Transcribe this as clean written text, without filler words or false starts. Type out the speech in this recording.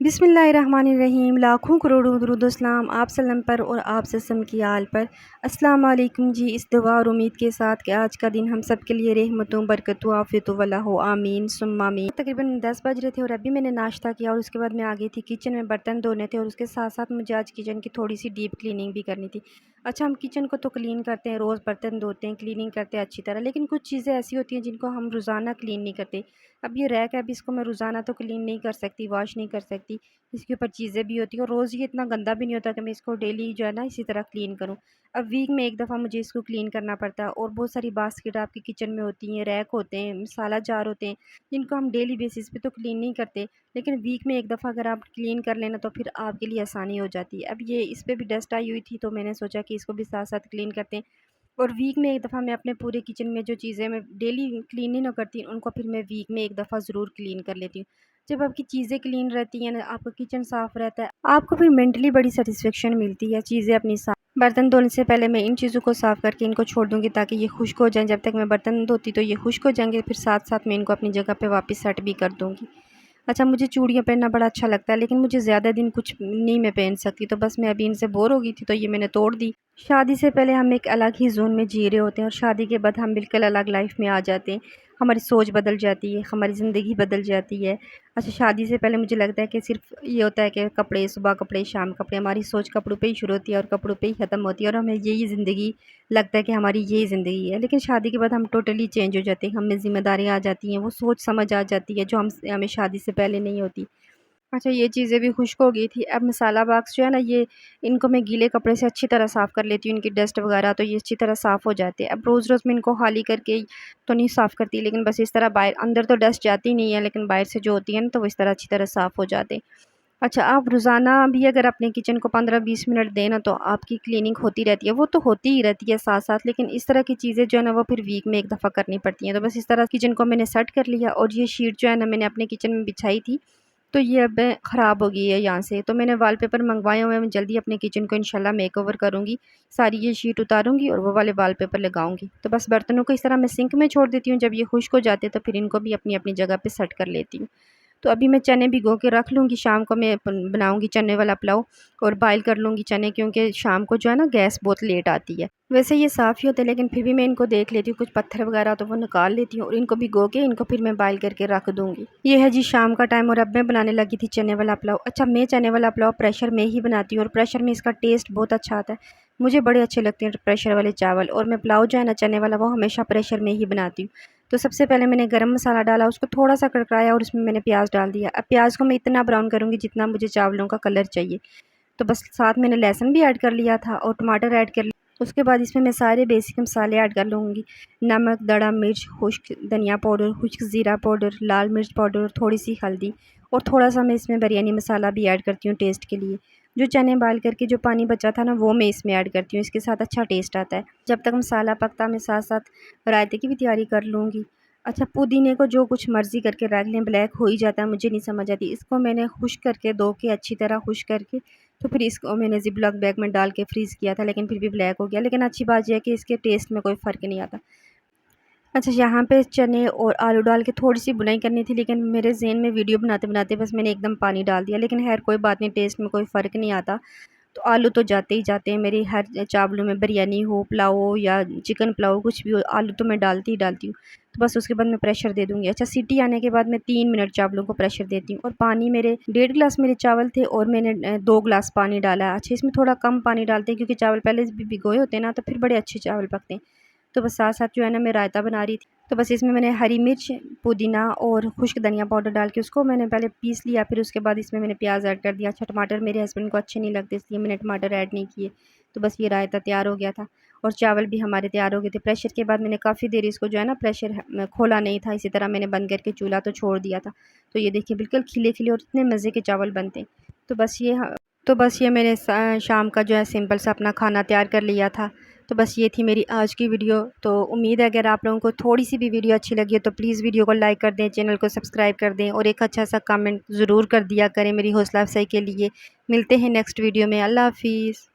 बिस्मिल्लाहिर्रहमानिर्रहीम। लाखों करोड़ों दुरूद सलाम आप सल्लम पर और आप सल्लम की आल पर। अस्सलाम वालेकुम जी। इस दुआ और उम्मीद के साथ कि आज का दिन हम सब के लिए रहमतों बरकतों आफियतों वाला हो, आमीन सुम्मा आमीन। तकरीबन 10 बज रहे थे और अभी मैंने नाश्ता किया और उसके बाद मैं आ गई थी किचन में बर्तन धोने थे और उसके साथ साथ मुझे आज किचन की थोड़ी सी डीप क्लीनिंग भी करनी थी। अच्छा, हम किचन को तो क्लीन करते हैं, रोज़ बर्तन धोते हैं, क्लीनिंग करते हैं अच्छी तरह, लेकिन कुछ चीज़ें ऐसी होती हैं जिनको हम रोज़ाना क्लीन नहीं करते। अब ये रैक है, अब इसको मैं रोज़ाना तो क्लीन नहीं कर सकती, वॉश नहीं कर सकती। इसके ऊपर चीज़ें भी होती हैं और रोज़ ये इतना गंदा भी नहीं होता कि मैं इसको डेली जो है ना इसी तरह क्लीन करूँ। अब वीक में एक दफ़ा मुझे इसको क्लीन करना पड़ता है और बहुत सारी बास्केट आपके किचन में होती हैं, रैक होते हैं, मसाला जार होते हैं, जिनको हम डेली बेसिस पे तो क्लीन नहीं करते, लेकिन वीक में एक दफ़ा अगर आप क्लीन कर लेना तो फिर आपके लिए आसानी हो जाती है। अब ये इस पर भी डस्ट आई हुई थी तो मैंने सोचा कि इसको भी साथ साथ क्लीन करते हैं। और वीक में एक दफ़ा मैं अपने पूरे किचन में जो चीज़ें मैं डेली क्लीन नहीं ना करती उनको फिर मैं वीक में एक दफ़ा ज़रूर क्लीन कर लेती हूँ। जब आपकी चीज़ें क्लीन रहती हैं ना, आपका किचन साफ़ रहता है, आपको फिर मेंटली बड़ी सेटिस्फेक्शन मिलती है चीज़ें अपनी साफ़। बर्तन धोने से पहले मैं इन चीज़ों को साफ़ करके इनको छोड़ दूँगी ताकि ये खुश्क हो जाएँ। जब तक मैं बर्तन धोती तो ये खुश्क हो जाएंगे, फिर साथ साथ मैं इनको अपनी जगह पर वापस सेट भी कर दूँगी। अच्छा, मुझे चूड़ियाँ पहनना बड़ा अच्छा लगता है, लेकिन मुझे ज़्यादा दिन कुछ नहीं मैं पहन सकती, तो बस मैं अभी इनसे बोर हो गई थी तो ये मैंने तोड़ दी। शादी से पहले हम एक अलग ही ज़ोन में जी रहे होते हैं और शादी के बाद हम बिल्कुल अलग लाइफ में आ जाते हैं। हमारी सोच बदल जाती है, हमारी ज़िंदगी बदल जाती है। अच्छा, शादी से पहले मुझे लगता है कि सिर्फ़ ये होता है कि कपड़े, सुबह कपड़े, शाम कपड़े, हमारी सोच कपड़ों पे ही शुरू होती है और कपड़ों पे ही ख़त्म होती है और हमें यही ज़िंदगी लगता है कि हमारी यही ज़िंदगी है। लेकिन शादी के बाद हम टोटली चेंज हो जाते हैं, हमें ज़िम्मेदारियाँ आ जाती हैं, वो सोच समझ आ जाती है जो हमें शादी से पहले नहीं होती। अच्छा, ये चीज़ें भी खुश्क हो गई थी। अब मसाला बॉक्स जो है ना, ये इनको मैं गीले कपड़े से अच्छी तरह साफ़ कर लेती हूँ, इनकी डस्ट वगैरह तो ये अच्छी तरह साफ़ हो जाते हैं। अब रोज़-रोज़ मैं इनको खाली करके तो नहीं साफ़ करती, लेकिन बस इस तरह बाहर अंदर तो डस्ट जाती नहीं है, लेकिन बाहर से जो होती है ना तो वो इस तरह अच्छी तरह साफ़ हो जाते हैं। अच्छा, आप रोज़ाना भी अगर अपने किचन को 15-20 मिनट दें ना तो आपकी क्लीनिंग होती रहती है। वो तो होती ही रहती है साथ-साथ, लेकिन इस तरह की चीज़ें जो है ना वो फिर वीक में एक दफ़ा करनी पड़ती हैं। तो बस इस तरह किचन को मैंने सेट कर लिया और ये शीट जो है ना मैंने अपने किचन में बिछाई थी, तो ये अब ख़राब हो गई है यहाँ से। तो मैंने वॉलपेपर मँगवाए हुए हैं, मैं जल्दी अपने किचन को इंशाल्लाह मेकओवर करूँगी। सारी ये शीट उतारूँगी और वो वाले वॉलपेपर लगाऊँगी। तो बस बर्तनों को इस तरह मैं सिंक में छोड़ देती हूँ, जब ये खुश्क हो जाते हैं तो फिर इनको भी अपनी-अपनी जगह पे सेट कर लेती हूँ। तो अभी मैं चने भिगो के रख लूँगी, शाम को मैं बनाऊँगी चने वाला पुलाव और बॉयल कर लूँगी चने, क्योंकि शाम को जो है ना गैस बहुत लेट आती है। वैसे ये साफ़ ही होते हैं, लेकिन फिर भी मैं इनको देख लेती हूँ, कुछ पत्थर वगैरह तो वो निकाल लेती हूँ और इनको भिगो के इनको फिर मैं बॉयल करके रख दूँगी। ये है जी शाम का टाइम और अब मैं बनाने लगी थी चने वाला पुलाव। अच्छा, मैं चने वाला पुलाव प्रेशर में ही बनाती हूँ और प्रेशर में इसका टेस्ट बहुत अच्छा आता है। मुझे बड़े अच्छे लगते हैं प्रेशर वाले चावल और मैं पुलाव जो है ना चने वाला वो हमेशा प्रेशर में ही बनाती हूँ। तो सबसे पहले मैंने गरम मसाला डाला, उसको थोड़ा सा कड़काया और उसमें मैंने प्याज डाल दिया। अब प्याज को मैं इतना ब्राउन करूँगी जितना मुझे चावलों का कलर चाहिए। तो बस साथ मैंने लहसुन भी ऐड कर लिया था और टमाटर ऐड कर लिया। उसके बाद इसमें मैं सारे बेसिक मसाले ऐड कर लूँगी। नमक, दड़ा मिर्च, खुश्क धनिया पाउडर, खुश्क ज़ीरा पाउडर, लाल मिर्च पाउडर और थोड़ी सी हल्दी और थोड़ा सा मैं इसमें बिरयानी मसाला भी ऐड करती हूँ टेस्ट के लिए। जो चने बॉयल करके जो पानी बचा था ना वो मैं इसमें ऐड करती हूँ, इसके साथ अच्छा टेस्ट आता है। जब तक मसाला पकता मैं साथ साथ रायते की भी तैयारी कर लूँगी। अच्छा, पुदीने को जो कुछ मर्ज़ी करके रख लें, ब्लैक हो ही जाता है, मुझे नहीं समझ आती। इसको मैंने खुश्क करके धो के अच्छी तरह खुश्क करके तो फिर इसको मैंने ज़िप-लॉक बैग में डाल के फ्रीज़ किया था, लेकिन फिर भी ब्लैक हो गया। लेकिन अच्छी बात ये है कि इसके टेस्ट में कोई फ़र्क नहीं आता। अच्छा, यहाँ पे चने और आलू डाल के थोड़ी-सी बुनाई करनी थी, लेकिन मेरे ज़हन में वीडियो बनाते-बनाते बस मैंने एकदम पानी डाल दिया। लेकिन ख़ैर कोई बात नहीं, टेस्ट में कोई फ़र्क नहीं आता। तो आलू तो जाते ही जाते हैं मेरे हर चावलों में, बिरयानी हो, पुलाव हो या चिकन पुलाव कुछ भी हो, आलू तो मैं डालती ही डालती हूँ। तो बस उसके बाद मैं प्रेशर दे दूँगी। अच्छा, सीटी आने के बाद मैं 3 मिनट चावलों को प्रेशर देती हूँ और पानी मेरे 1.5 गिलास मेरे चावल थे और मैंने 2 गिलास पानी डाला है। अच्छा, इसमें थोड़ा कम पानी डालते हैं क्योंकि चावल पहले से भी भिगोए होते हैं ना, तो फिर बड़े अच्छे चावल पकते हैं। तो बस साथ-साथ जो है ना मैं रायता बना रही थी। तो बस इसमें मैंने हरी मिर्च, पुदीना और खुश्क धनिया पाउडर डाल के उसको मैंने पहले पीस लिया, फिर उसके बाद इसमें मैंने प्याज़ ऐड कर दिया। अच्छा, टमाटर मेरे हस्बैंड को अच्छे नहीं लगते इसलिए मैंने टमाटर ऐड नहीं किए। तो बस ये रायता तैयार हो गया था और चावल भी हमारे तैयार हो गए थे। प्रेशर के बाद मैंने काफ़ी देर इसको जो है ना प्रेशर खोला नहीं था, इसी तरह मैंने बंद करके चूल्हा तो छोड़ दिया था। तो ये देखिए बिल्कुल खिले-खिले और इतने मज़े के चावल बनते हैं। तो बस ये ह तो बस ये मैंने शाम का जो है सिंपल सा अपना खाना तैयार कर लिया था। तो बस ये थी मेरी आज की वीडियो। तो उम्मीद है अगर आप लोगों को थोड़ी-सी भी वीडियो अच्छी लगी हो तो प्लीज़ वीडियो को लाइक कर दें, चैनल को सब्सक्राइब कर दें और एक अच्छा सा कमेंट ज़रूर कर दिया करें मेरी हौसला अफ़ज़ाई के लिए। मिलते हैं नेक्स्ट वीडियो में। अल्लाह हाफ़िज़।